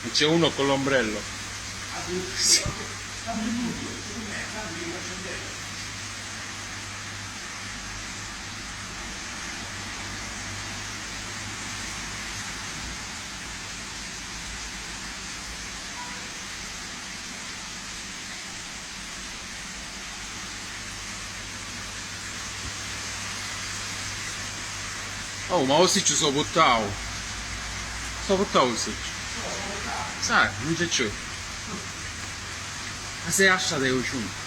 C'è uno con l'ombrello. Oh, ma così ci sono buttato. Sono buttato così. Sai, non c'è più. Ma sei lasciato i cuccioli.